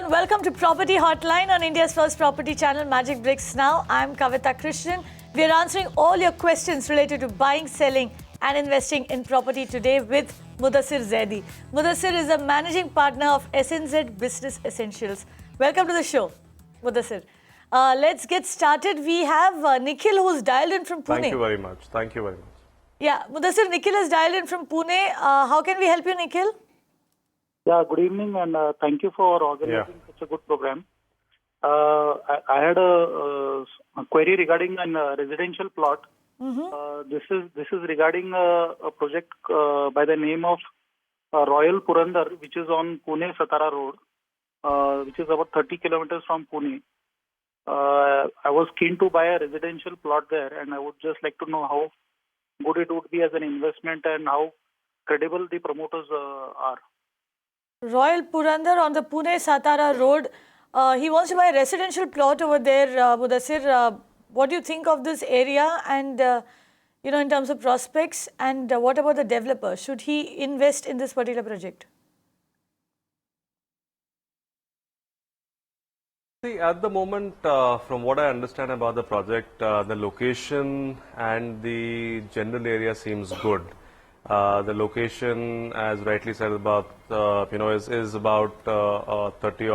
and welcome to Property Hotline on India's first property channel, Magicbricks Now. I'm Kavita Krishnan. We are answering all your questions related to buying, selling and investing in property today with Mudassir Zaidi. Mudassir is a managing partner of SNZ Business Essentials. Welcome to the show, Mudassir. Let's get started. We have Nikhil who's dialed in from Pune. Thank you very much. Thank you very much. Yeah, Mudassir, Nikhil has dialed in from Pune. How can we help you, Nikhil? Yeah, good evening and thank you for organizing such a good program. I had a query regarding a residential plot. This is regarding a project by the name of Royal Purandar, which is on Pune-Satara Road, which is about 30 kilometers from Pune. I was keen to buy a residential plot there, and I would just like to know how good it would be as an investment and how credible the promoters are. Royal Purandar on the Pune-Satara Road. He wants to buy a residential plot over there, Mudassir. What do you think of this area and, in terms of prospects? And what about the developer? Should he invest in this particular project? See, at the moment, from what I understand about the project, the location and the general area seems good. The location, as rightly said, about is about 30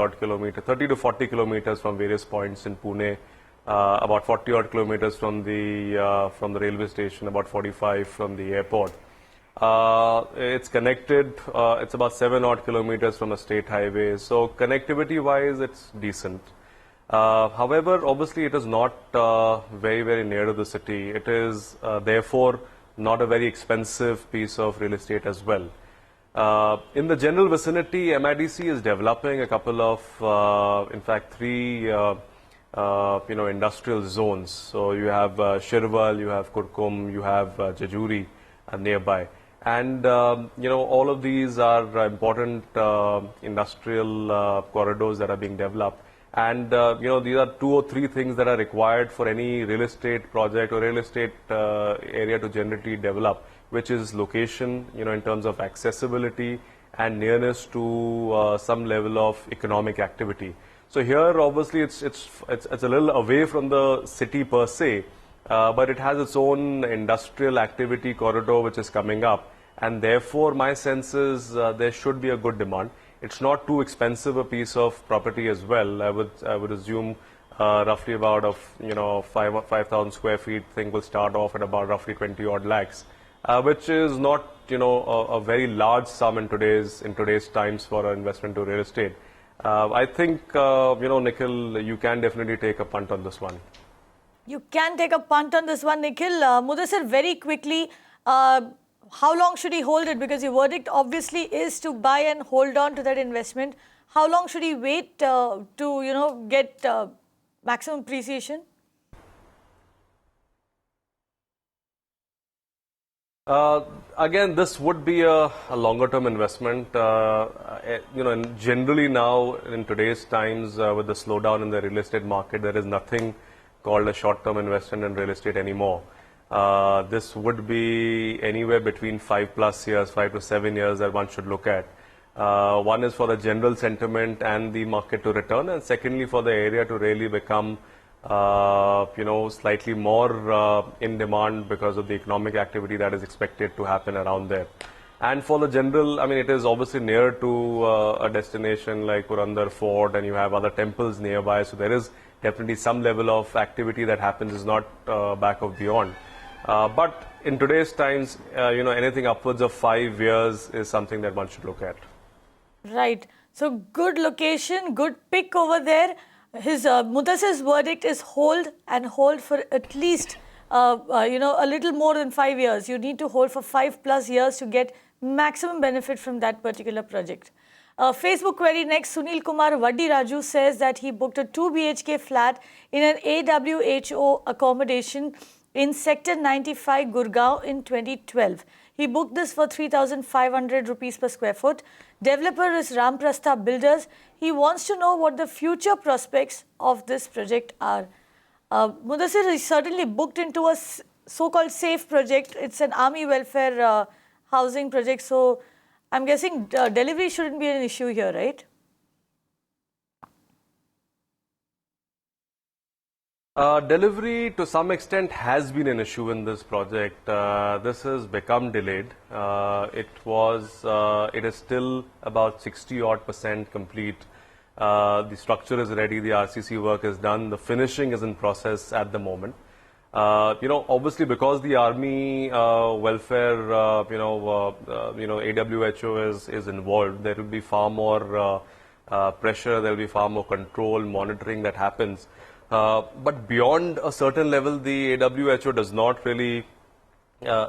to 40 kilometers from various points in Pune, about 40 odd kilometers from the railway station, about 45 from the airport. It's connected. It's about 7 odd kilometers from a state highway. So connectivity-wise, it's decent. However, obviously, it is not very, very near to the city. It is therefore not a very expensive piece of real estate as well. In the general vicinity, MIDC is developing a couple of, in fact, 3, industrial zones. So you have Shirwal, you have Kurkum, you have Jajuri nearby. And, all of these are important industrial corridors that are being developed. And, these are 2 or 3 things that are required for any real estate project or real estate area to generally develop, which is location, in terms of accessibility and nearness to some level of economic activity. So here, obviously, it's a little away from the city per se, but it has its own industrial activity corridor which is coming up. And therefore, my sense is there should be a good demand. It's not too expensive a piece of property as well. I would assume roughly about 5,000 square feet thing will start off at about roughly 20 odd lakhs, which is not a very large sum in today's times for an investment to real estate. I think Nikhil, you can definitely take a punt on this one. You can take a punt on this one, Nikhil. Mudassir, very quickly. How long should he hold it? Because your verdict obviously is to buy and hold on to that investment. How long should he wait to, get maximum appreciation? Again, this would be a longer term investment. Generally now in today's times with the slowdown in the real estate market, there is nothing called a short term investment in real estate anymore. This would be anywhere between 5 to 7 years that one should look at. One is for the general sentiment and the market to return, and secondly for the area to really become, slightly more in demand because of the economic activity that is expected to happen around there. And for the general, it is obviously near to a destination like Purandar Fort, and you have other temples nearby, so there is definitely some level of activity that happens, is not back of beyond. But in today's times, anything upwards of 5 years is something that one should look at. Right. So good location, good pick over there. His Mudassir's verdict is hold for at least, a little more than 5 years. You need to hold for 5+ years to get maximum benefit from that particular project. Facebook query next, Sunil Kumar Vaddi Raju says that he booked a 2 BHK flat in an AWHO accommodation in Sector 95, Gurgaon in 2012. He booked this for 3,500 rupees per square foot. Developer is Ramprastha Builders. He wants to know what the future prospects of this project are. Mudassir is certainly booked into a so-called safe project. It's an army welfare housing project. So I'm guessing delivery shouldn't be an issue here, right? Delivery to some extent has been an issue in this project. This has become delayed. It is still about 60% complete. The structure is ready, the RCC work is done, the finishing is in process at the moment. Obviously because the army welfare, AWHO is involved, there will be far more pressure, there will be far more control, monitoring that happens. But beyond a certain level, the AWHO does not really,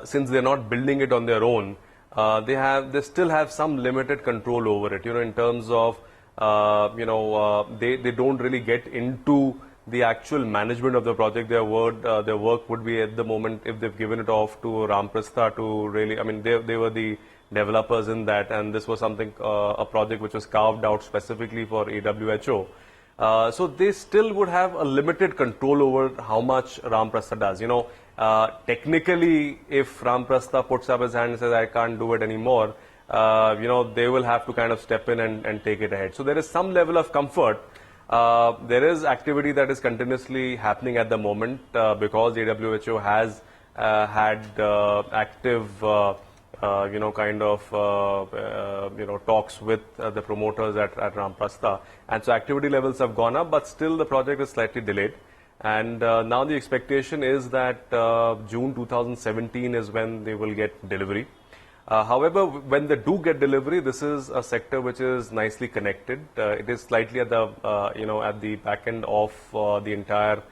since they're not building it on their own, they still have some limited control over it. In terms of, they don't really get into the actual management of the project. Their work would be at the moment, if they've given it off to Ramprastha to really, they were the developers in that, and this was something, a project which was carved out specifically for AWHO. So they still would have a limited control over how much Ramprastha does. Technically, if Ramprastha puts up his hand and says, I can't do it anymore, they will have to kind of step in and take it ahead. So there is some level of comfort. There is activity that is continuously happening at the moment because AWHO has had active talks with the promoters at Ramprastha, and so activity levels have gone up, but still the project is slightly delayed. And now the expectation is that June 2017 is when they will get delivery. However, when they do get delivery, this is a sector which is nicely connected. It is slightly at the at the back end of the entire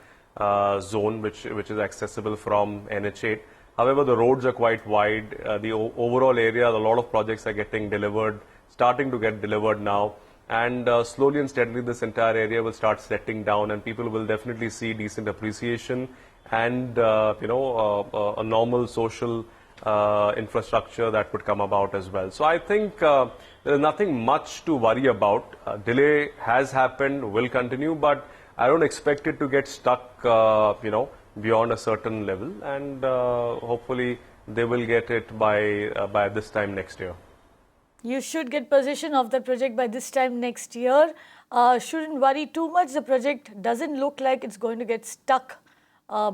zone, which is accessible from NH8. However, the roads are quite wide. The overall area, a lot of projects are getting delivered, starting to get delivered now. And slowly and steadily, this entire area will start settling down, and people will definitely see decent appreciation and, a normal social infrastructure that would come about as well. So I think there is nothing much to worry about. Delay has happened, will continue, but I don't expect it to get stuck, beyond a certain level, and hopefully they will get it by this time next year. You should get possession of the project by this time next year. Shouldn't worry too much. The project doesn't look like it's going to get stuck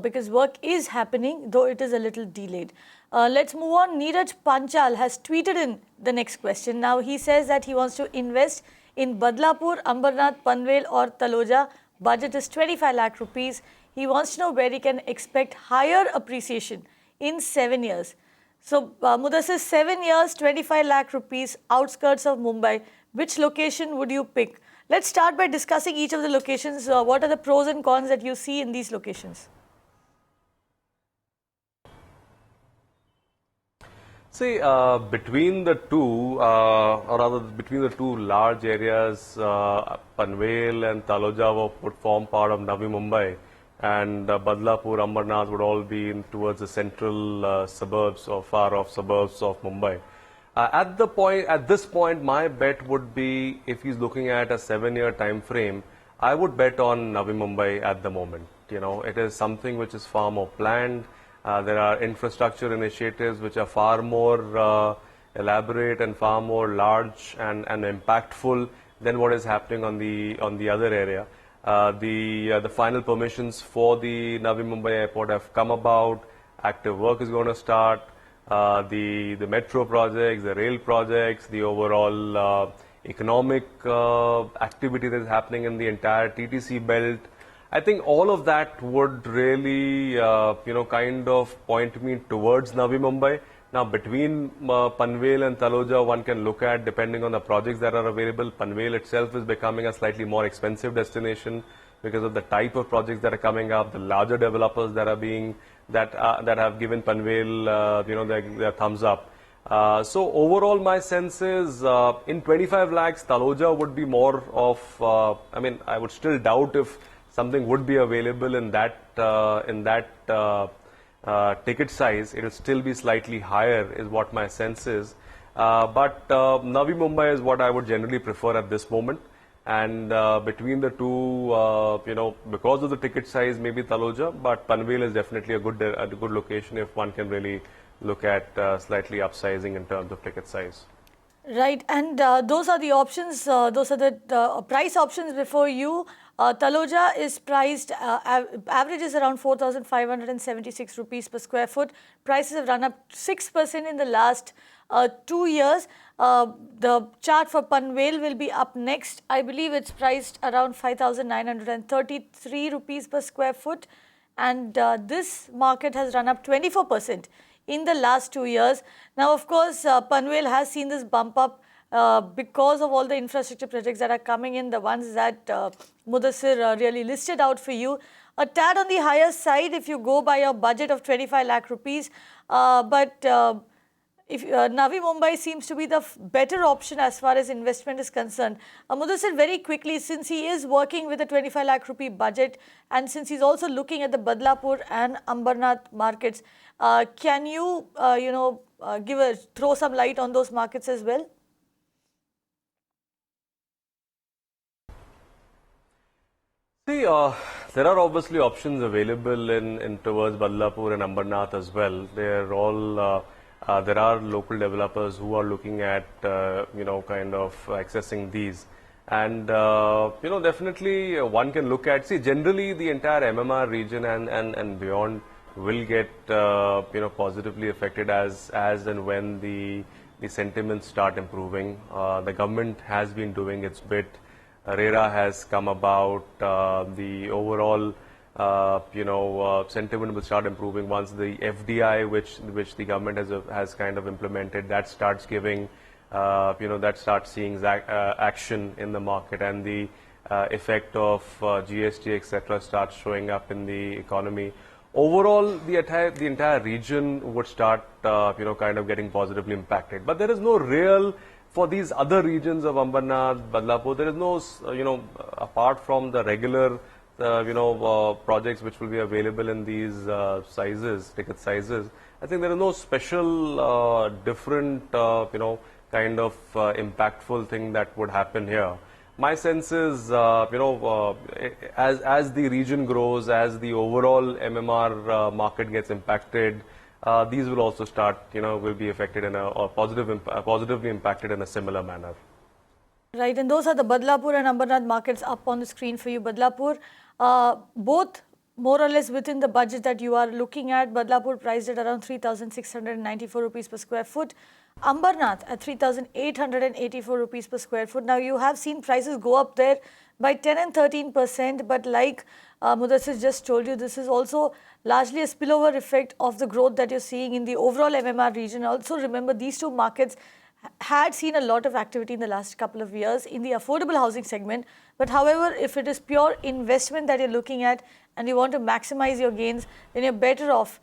because work is happening, though it is a little delayed. Let's move on. Neeraj Panchal has tweeted in the next question. Now he says that he wants to invest in Badlapur, Ambernath, Panvel or Taloja. Budget is 25 lakh rupees. He wants to know where he can expect higher appreciation in 7 years. So, Mudassir, 7 years, 25 lakh rupees, outskirts of Mumbai. Which location would you pick? Let's start by discussing each of the locations. What are the pros and cons that you see in these locations? See, between the two, or rather between the two large areas, Panvel and Taloja would form part of Navi Mumbai, and Badlapur, Ambernath would all be towards the central suburbs or far off suburbs of Mumbai. At this point, my bet would be, if he's looking at a 7-year time frame, I would bet on Navi Mumbai at the moment. It is something which is far more planned. There are infrastructure initiatives which are far more elaborate and far more large and impactful than what is happening on the other area. The final permissions for the Navi Mumbai airport have come about. Active work is going to start. The metro projects, the rail projects, the overall economic activity that is happening in the entire TTC belt. I think all of that would really, kind of point me towards Navi Mumbai. Now, between Panvel and Taloja, one can look at, depending on the projects that are available. Panvel itself is becoming a slightly more expensive destination because of the type of projects that are coming up, the larger developers that have given Panvel, their thumbs up. So overall, my sense is in 25 lakhs, Taloja would be more of. I would still doubt if something would be available in that ticket size. It will still be slightly higher, is what my sense is. But Navi Mumbai is what I would generally prefer at this moment. And between the two, because of the ticket size, maybe Taloja, but Panvel is definitely a good location if one can really look at slightly upsizing in terms of ticket size. Right, and those are the options, those are the price options before you. Taloja is priced, average is around 4,576 rupees per square foot. Prices have run up 6% in the last 2 years. The chart for Panvel will be up next. I believe it's priced around 5,933 rupees per square foot. And this market has run up 24% in the last 2 years. Now, of course, Panvel has seen this bump up because of all the infrastructure projects that are coming in, the ones that Mudassir really listed out for you. A tad on the higher side if you go by your budget of 25 lakh rupees. But if Navi Mumbai seems to be the better option as far as investment is concerned. Mudassir, very quickly, since he is working with a 25 lakh rupee budget and since he's also looking at the Badlapur and Ambernath markets, can you, throw some light on those markets as well? See, there are obviously options available in towards Badlapur and Ambernath as well. They're all there are local developers who are looking at kind of accessing these, and definitely one can look at. See, generally the entire MMR region and beyond will get positively affected as and when the sentiments start improving. The government has been doing its bit. RERA has come about. The overall sentiment will start improving once the FDI, which the government has kind of implemented, that starts giving, that starts seeing action in the market, and the effect of GST, etc., starts showing up in the economy. Overall, the entire region would start, kind of getting positively impacted. But there is no real, for these other regions of Ambernath, Badlapur, there is no, apart from the regular, projects which will be available in these ticket sizes. I think there is no special, different, kind of impactful thing that would happen here. My sense is, as the region grows, as the overall MMR market gets impacted, these will also start, will be affected in positively impacted in a similar manner. Right, and those are the Badlapur and Ambernath markets up on the screen for you. Badlapur, both more or less within the budget that you are looking at. Badlapur priced at around 3,694 rupees per square foot. Ambernath at 3,884 rupees per square foot. Now, you have seen prices go up there by 10 and 13%, but like Mudassir just told you, this is also largely a spillover effect of the growth that you're seeing in the overall MMR region. Also, remember, these two markets had seen a lot of activity in the last couple of years in the affordable housing segment. But however, if it is pure investment that you're looking at and you want to maximize your gains, then you're better off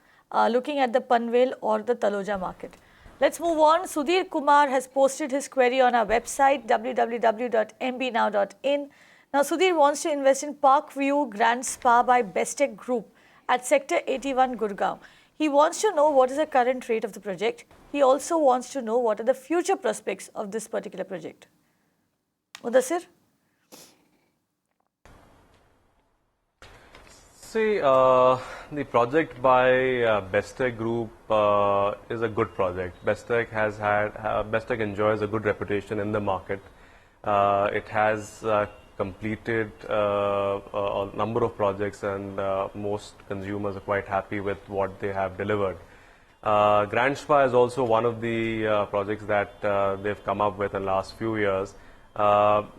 looking at the Panvel or the Taloja market. Let's move on. Sudhir Kumar has posted his query on our website, www.mbnow.in. Now, Sudhir wants to invest in Parkview Grand Spa by Bestech Group at Sector 81, Gurgaon. He wants to know what is the current rate of the project. He also wants to know what are the future prospects of this particular project. Mudassir? See, the project by Bestech Group is a good project. Bestech enjoys a good reputation in the market. It has completed a number of projects, and most consumers are quite happy with what they have delivered. Grand Spa is also one of the projects that they've come up with in the last few years.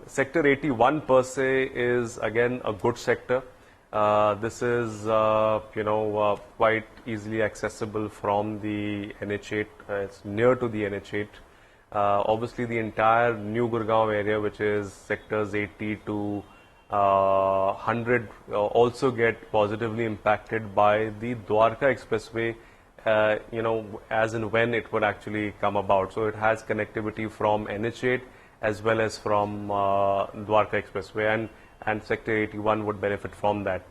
Sector 81 per se is again a good sector. This is, quite easily accessible from the NH8. It's near to the NH8. Obviously, the entire New Gurgaon area, which is sectors 80 to 100, also get positively impacted by the Dwarka Expressway, as and when it would actually come about. So it has connectivity from NH8 as well as from Dwarka Expressway, and Sector 81 would benefit from that.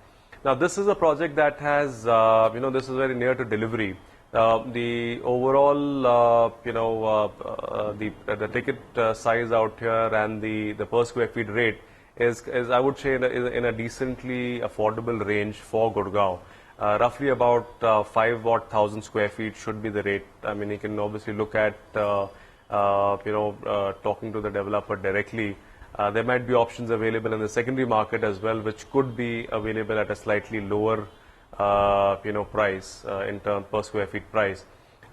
Now, this is a project that has, this is very near to delivery. The overall, the ticket size out here and the per square feet rate is I would say, in a decently affordable range for Gurgaon. Roughly about 5,000 square feet should be the rate. I mean, you can obviously look at, talking to the developer directly. There might be options available in the secondary market as well, which could be available at a slightly lower, price in terms per square feet price.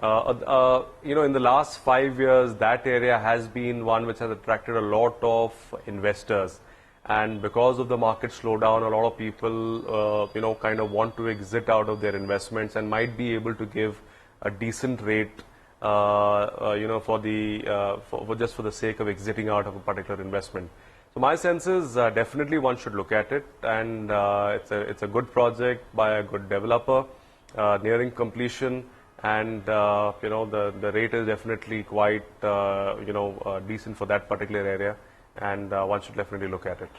In the last 5 years, that area has been one which has attracted a lot of investors. And because of the market slowdown, a lot of people, kind of want to exit out of their investments and might be able to give a decent rate, for just for the sake of exiting out of a particular investment. So my sense is definitely one should look at it, and it's a good project by a good developer, nearing completion, and the rate is definitely quite decent for that particular area, and one should definitely look at it.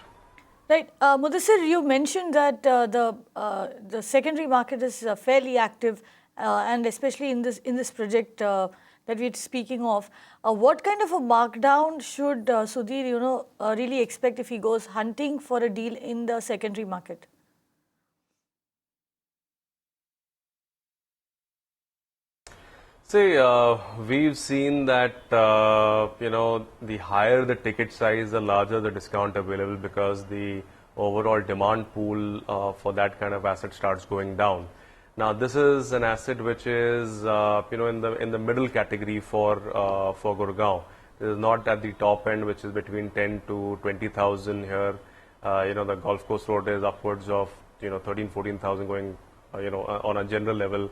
Right, Mudassir, you mentioned that the secondary market is fairly active, and especially in this project that we're speaking of. What kind of a markdown should Sudhir, really expect if he goes hunting for a deal in the secondary market? See, we've seen that, the higher the ticket size, the larger the discount available, because the overall demand pool for that kind of asset starts going down. Now, this is an asset which is, in the middle category for Gurgaon. It is not at the top end, which is between 10 to 20,000 here. The Golf Course Road is upwards of, 13, 14,000 going, on a general level.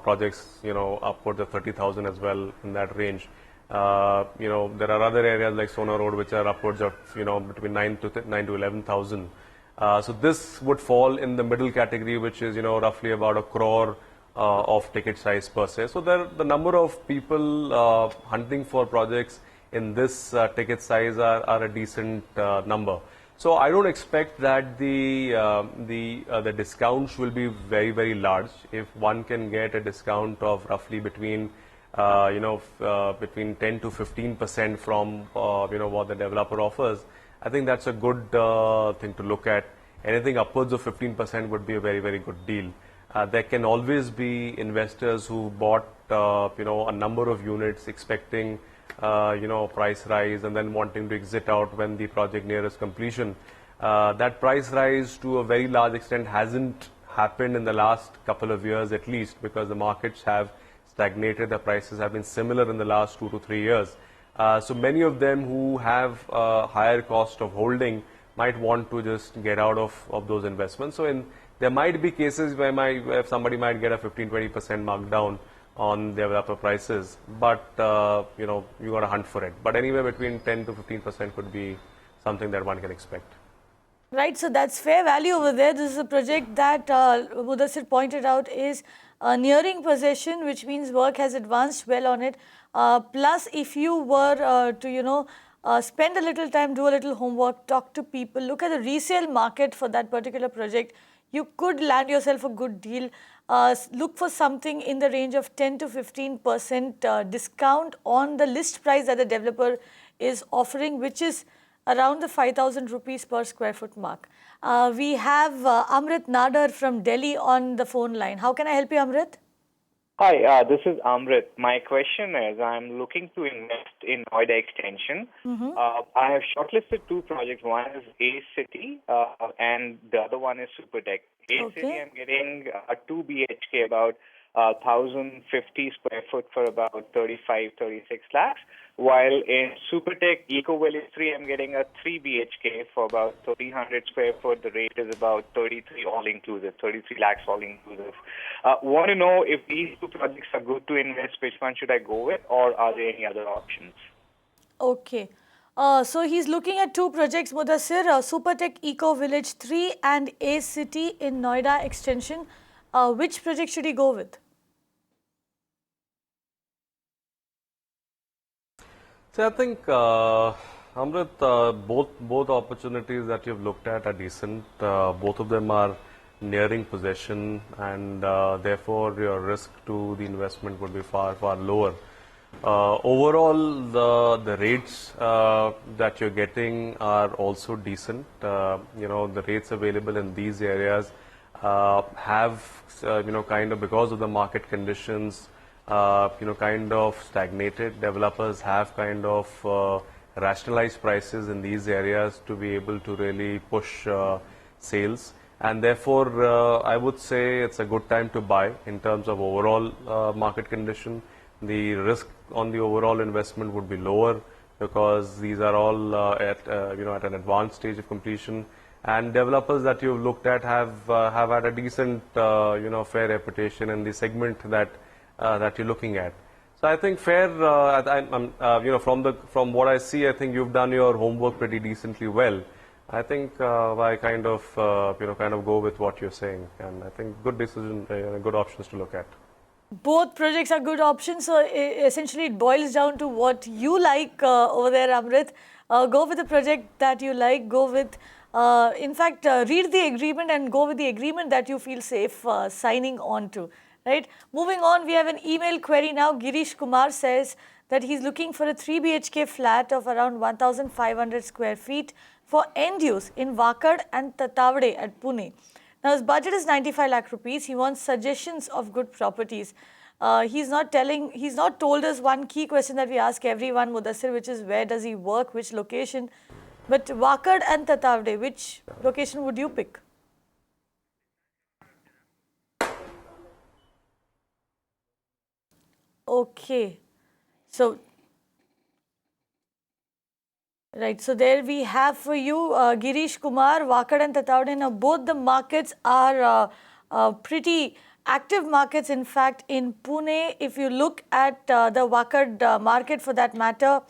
Projects, upwards of 30,000 as well in that range. There are other areas like Sona Road which are upwards of, between 9 to 11,000. So this would fall in the middle category, which is, roughly about 1 crore of ticket size per se. So the number of people hunting for projects in this ticket size are a decent number. So I don't expect that the discounts will be very, very large. If one can get a discount of roughly between between 10 to 15% from what the developer offers, I think that's a good thing to look at. Anything upwards of 15% would be a very, very good deal. There can always be investors who bought a number of units expecting price rise and then wanting to exit out when the project nears completion. That price rise to a very large extent hasn't happened in the last couple of years at least, because the markets have stagnated. The prices have been similar in the last 2 to 3 years. So many of them who have a higher cost of holding might want to just get out of those investments. So there might be cases where somebody might get a 15-20% markdown on developer prices, but you got to hunt for it. But anywhere between 10 to 15% could be something that one can expect. Right, so that's fair value over there. This is a project that Mudassir pointed out is nearing possession, which means work has advanced well on it. Plus, if you were to, spend a little time, do a little homework, talk to people, look at the resale market for that particular project, you could land yourself a good deal. Look for something in the range of 10 to 15% discount on the list price that the developer is offering, which is around the 5,000 rupees per square foot mark. We have Amrit Nadar from Delhi on the phone line. How can I help you, Amrit? Hi, this is Amrit. My question is, I'm looking to invest in Noida Extension. I have shortlisted 2 projects. One is A City and the other one is Supertech. A City, I'm getting a 2 BHK, about 1,050 square foot for about 35, 36 lakhs. While in Supertech Eco Village 3, I'm getting a 3 BHK for about 1,300 square foot. The rate is about 33 all inclusive, 33 lakhs all inclusive. Want to know if these 2 projects are good to invest, which one should I go with, or are there any other options? Okay. So he's looking at 2 projects, Mudassir, Supertech Eco Village 3 and A City in Noida Extension. Which project should he go with? So I think, Amrit, both opportunities that you've looked at are decent. Both of them are nearing possession, and therefore your risk to the investment would be far, far lower. Overall, the rates that you're getting are also decent. The rates available in these areas have, kind of, because of the market conditions, kind of stagnated. Developers have kind of rationalize prices in these areas to be able to really push sales. And therefore, I would say it's a good time to buy in terms of overall market condition. The risk on the overall investment would be lower because these are all at an advanced stage of completion. And developers that you've looked at have had a decent fair reputation in the segment that you're looking at. So I think fair. From what I see, I think you've done your homework pretty decently well. I think I kind of go with what you're saying, and I think good decision, good options to look at. Both projects are good options. So essentially, it boils down to what you like over there, Amrit. Go with the project that you like. Go with, read the agreement and go with the agreement that you feel safe signing on to. Right. Moving on, we have an email query now. Girish Kumar says that he's looking for a 3 BHK flat of around 1,500 square feet for end use in Wakad and Tatavade at Pune. Now his budget is 95 lakh rupees. He wants suggestions of good properties. He's not told us one key question that we ask everyone, Mudassir, which is where does he work, which location. But Wakad and Tatavade, which location would you pick? Okay. So right, so there we have for you Girish Kumar, Wakad and Tatavade. Now both the markets are pretty active markets. In fact, in Pune, if you look at the Wakad market for that matter,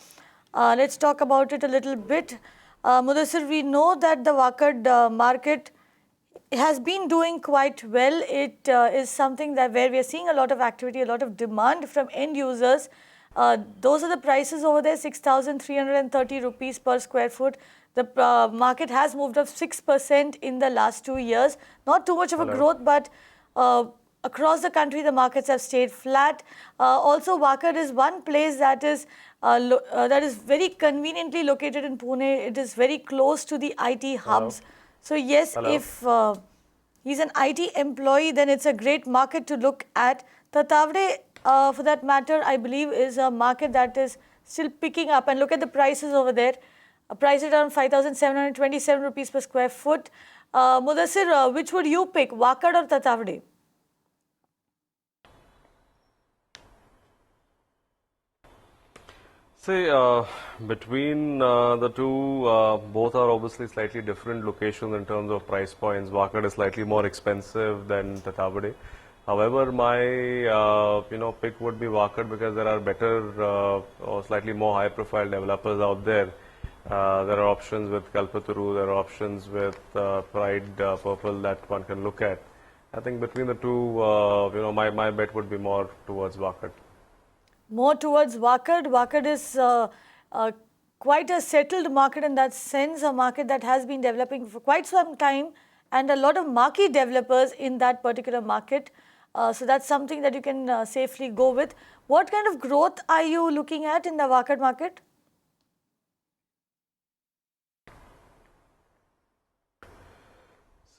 let's talk about it a little bit. Mudassir, we know that the Wakad market has been doing quite well. It is something that where we are seeing a lot of activity, a lot of demand from end users. Those are the prices over there, 6,330 rupees per square foot. The market has moved up 6% in the last 2 years. Not too much of a growth, but across the country, the markets have stayed flat. Also, Wakad is one place that is very conveniently located in Pune. It is very close to the IT hubs. So yes, if he's an IT employee, then it's a great market to look at. Tatavade, for that matter, I believe is a market that is still picking up. And look at the prices over there. Priced around 5,727 rupees per square foot. Mudassir, which would you pick, Wakad or Tatavade? Say, between the two, both are obviously slightly different locations in terms of price points. Wakad is slightly more expensive than Tatavade. However, my pick would be Wakad because there are better or slightly more high-profile developers out there. There are options with Kalpataru, there are options with Pride Purple that one can look at. I think between the two, my bet would be more towards Wakad. More towards Wakad. Wakad is quite a settled market in that sense, a market that has been developing for quite some time and a lot of marquee developers in that particular market. So that's something that you can safely go with. What kind of growth are you looking at in the Wakad market?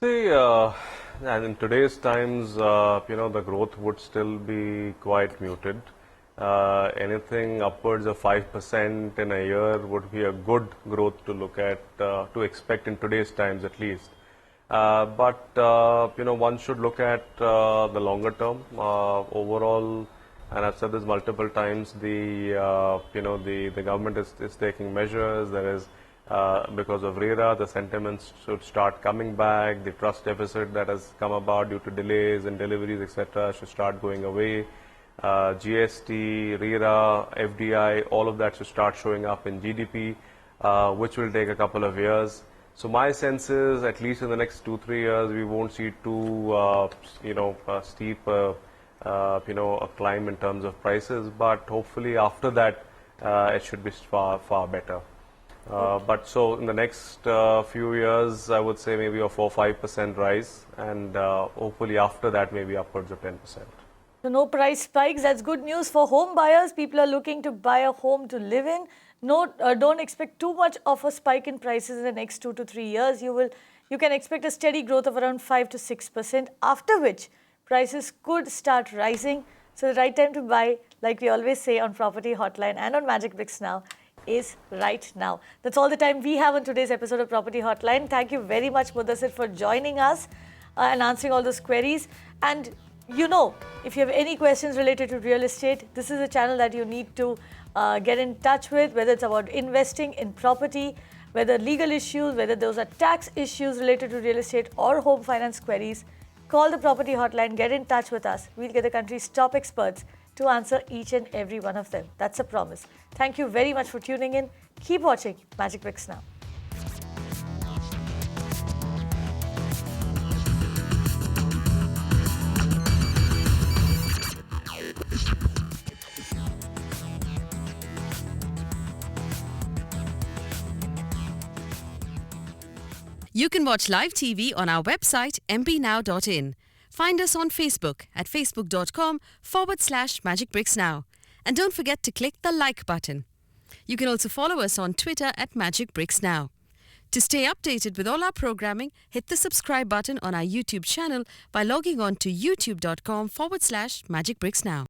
See, and in today's times, the growth would still be quite muted. Anything upwards of 5% in a year would be a good growth to look at, to expect in today's times at least. But one should look at the longer term. Overall, and I've said this multiple times, the government is taking measures. There is because of RERA, the sentiments should start coming back. The trust deficit that has come about due to delays in deliveries, etc., should start going away. GST, RERA, FDI, all of that should start showing up in GDP, which will take a couple of years. So my sense is, at least in the next 2-3 years, we won't see too, steep, a climb in terms of prices. But hopefully after that, it should be far better. But so in the next few years, I would say maybe a 4-5% rise, and hopefully after that, maybe upwards of 10%. So no price spikes. That's good news for home buyers. People are looking to buy a home to live in. Don't expect too much of a spike in prices in the next 2 to 3 years. You can expect a steady growth of around 5 to 6%, after which prices could start rising. So the right time to buy, like we always say on Property Hotline and on Magicbricks Now, is right now. That's all the time we have on today's episode of Property Hotline. Thank you very much, Mudassir, for joining us and answering all those queries. And you know, if you have any questions related to real estate, this is a channel that you need to get in touch with, whether it's about investing in property, whether legal issues, whether those are tax issues related to real estate or home finance queries. Call the Property Hotline, get in touch with us. We'll get the country's top experts to answer each and every one of them. That's a promise. Thank you very much for tuning in. Keep watching Magicbricks Now. You can watch live TV on our website mpnow.in. Find us on Facebook at facebook.com/magicbricksnow. And don't forget to click the like button. You can also follow us on Twitter at Magicbricks Now. To stay updated with all our programming, hit the subscribe button on our YouTube channel by logging on to youtube.com/magicbricksnow.